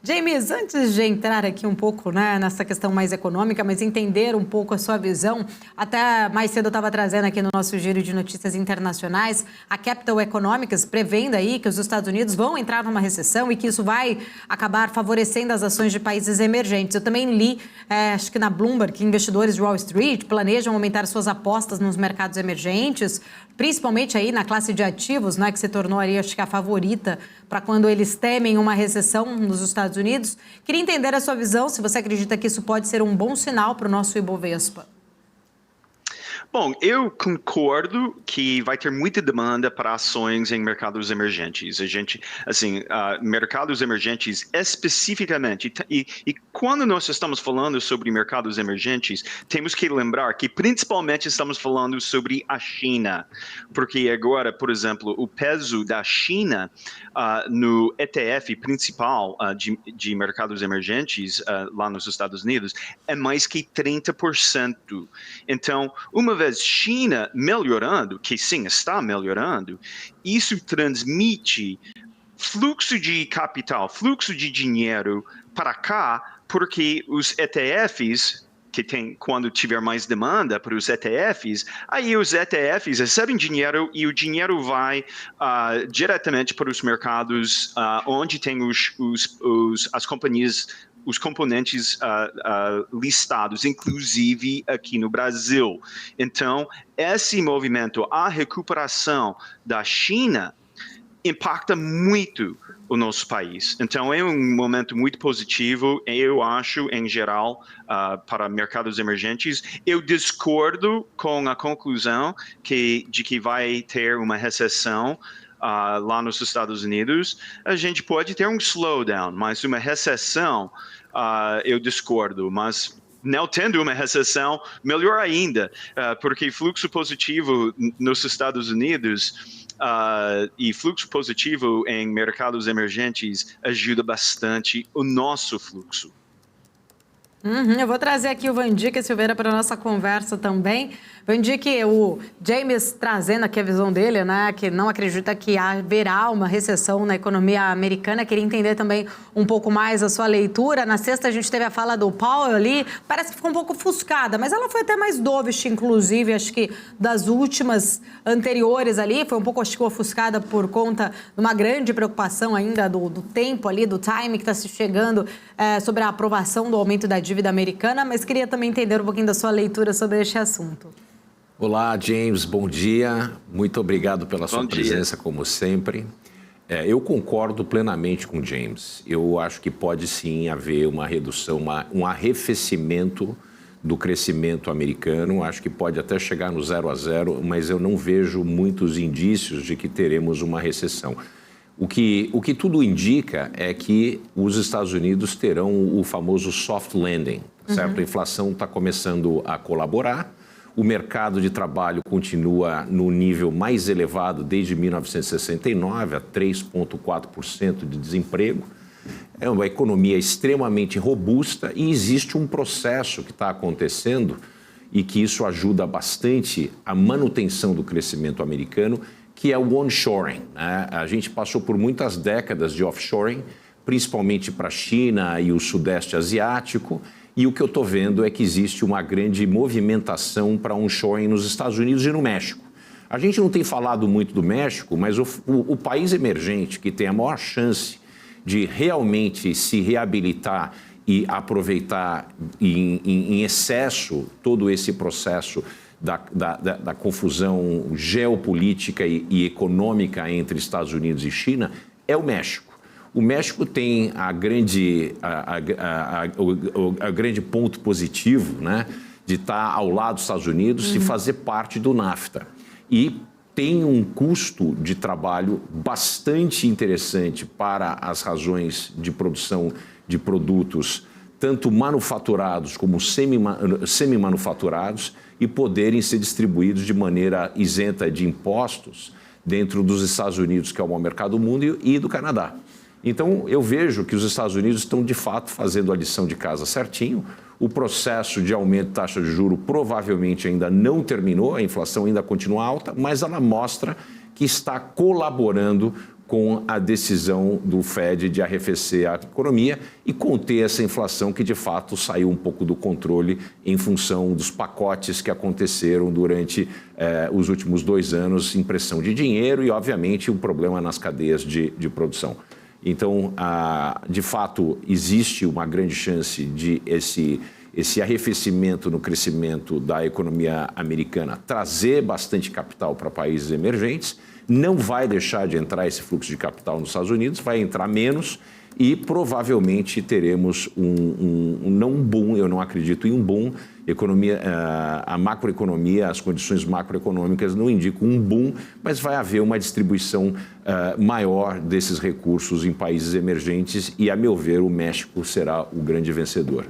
James, antes de entrar aqui um pouco, né, nessa questão mais econômica, mas entender um pouco a sua visão, até mais cedo eu estava trazendo aqui no nosso giro de notícias internacionais, a Capital Economics prevendo aí que os Estados Unidos vão entrar numa recessão e que isso vai acabar favorecendo as ações de países emergentes. Eu também li, acho que na Bloomberg, que investidores de Wall Street planejam aumentar suas apostas nos mercados emergentes, principalmente aí na classe de ativos, né, que se tornou aí, acho que a favorita para quando eles temem uma recessão nos Estados Unidos. Queria entender a sua visão, se você acredita que isso pode ser um bom sinal para o nosso Ibovespa. Bom, eu concordo que vai ter muita demanda para ações em mercados emergentes. Mercados emergentes especificamente, e quando nós estamos falando sobre mercados emergentes, temos que lembrar que principalmente estamos falando sobre a China, porque agora, por exemplo, o peso da China no ETF principal de mercados emergentes lá nos Estados Unidos é mais que 30%. Então, uma vez China melhorando, que sim, está melhorando, isso transmite fluxo de capital, fluxo de dinheiro para cá, porque os ETFs, que tem, quando tiver mais demanda para os ETFs, aí os ETFs recebem dinheiro e o dinheiro vai diretamente para os mercados onde tem as companhias, os componentes listados, inclusive aqui no Brasil. Então, esse movimento, a recuperação da China, impacta muito o nosso país. Então, é um momento muito positivo, eu acho, em geral, para mercados emergentes. Eu discordo com a conclusão de que vai ter uma recessão lá nos Estados Unidos. A gente pode ter um slowdown, mas uma recessão, eu discordo. Mas não tendo uma recessão, melhor ainda, porque fluxo positivo nos Estados Unidos e fluxo positivo em mercados emergentes ajuda bastante o nosso fluxo. Eu vou trazer aqui o Vandica Silveira para a nossa conversa também. Vandica, o James trazendo aqui a visão dele, né, que não acredita que haverá uma recessão na economia americana. Queria entender também um pouco mais a sua leitura. Na sexta a gente teve a fala do Powell ali, parece que ficou um pouco ofuscada, mas ela foi até mais dovish, inclusive, acho que das últimas anteriores ali, foi um pouco, acho que, ofuscada por conta de uma grande preocupação ainda do tempo ali, do time que está se chegando sobre a aprovação do aumento da dívida americana, mas queria também entender um pouquinho da sua leitura sobre este assunto. Olá, James, bom dia. Muito obrigado pela sua presença, como sempre. Eu concordo plenamente com o James. Eu acho que pode sim haver uma redução, um arrefecimento do crescimento americano. Acho que pode até chegar no 0-0, mas eu não vejo muitos indícios de que teremos uma recessão. O que tudo indica é que os Estados Unidos terão o famoso soft landing, certo? A inflação está começando a colaborar. O mercado de trabalho continua no nível mais elevado desde 1969, a 3,4% de desemprego. É uma economia extremamente robusta e existe um processo que está acontecendo e que isso ajuda bastante a manutenção do crescimento americano, que é o onshoring, né? A gente passou por muitas décadas de offshoring, principalmente para a China e o Sudeste Asiático, e o que eu estou vendo é que existe uma grande movimentação para onshoring nos Estados Unidos e no México. A gente não tem falado muito do México, mas o país emergente que tem a maior chance de realmente se reabilitar e aproveitar em excesso todo esse processo da confusão geopolítica e econômica entre Estados Unidos e China é o México. O México tem a grande ponto positivo, né, de estar ao lado dos Estados Unidos e fazer parte do NAFTA. E tem um custo de trabalho bastante interessante para as razões de produção de produtos, tanto manufaturados como semi-manufaturados, e poderem ser distribuídos de maneira isenta de impostos dentro dos Estados Unidos, que é o maior mercado do mundo, e do Canadá. Então, eu vejo que os Estados Unidos estão, de fato, fazendo a lição de casa certinho. O processo de aumento de taxa de juros provavelmente ainda não terminou, a inflação ainda continua alta, mas ela mostra que está colaborando com a decisão do Fed de arrefecer a economia e conter essa inflação que, de fato, saiu um pouco do controle em função dos pacotes que aconteceram durante os últimos 2 anos, impressão de dinheiro e, obviamente, um problema nas cadeias de produção. Então, de fato, existe uma grande chance de esse arrefecimento no crescimento da economia americana trazer bastante capital para países emergentes. Não vai deixar de entrar esse fluxo de capital nos Estados Unidos, vai entrar menos e provavelmente teremos não um boom, eu não acredito em um boom. A macroeconomia, as condições macroeconômicas não indicam um boom, mas vai haver uma distribuição maior desses recursos em países emergentes e, a meu ver, o México será o grande vencedor.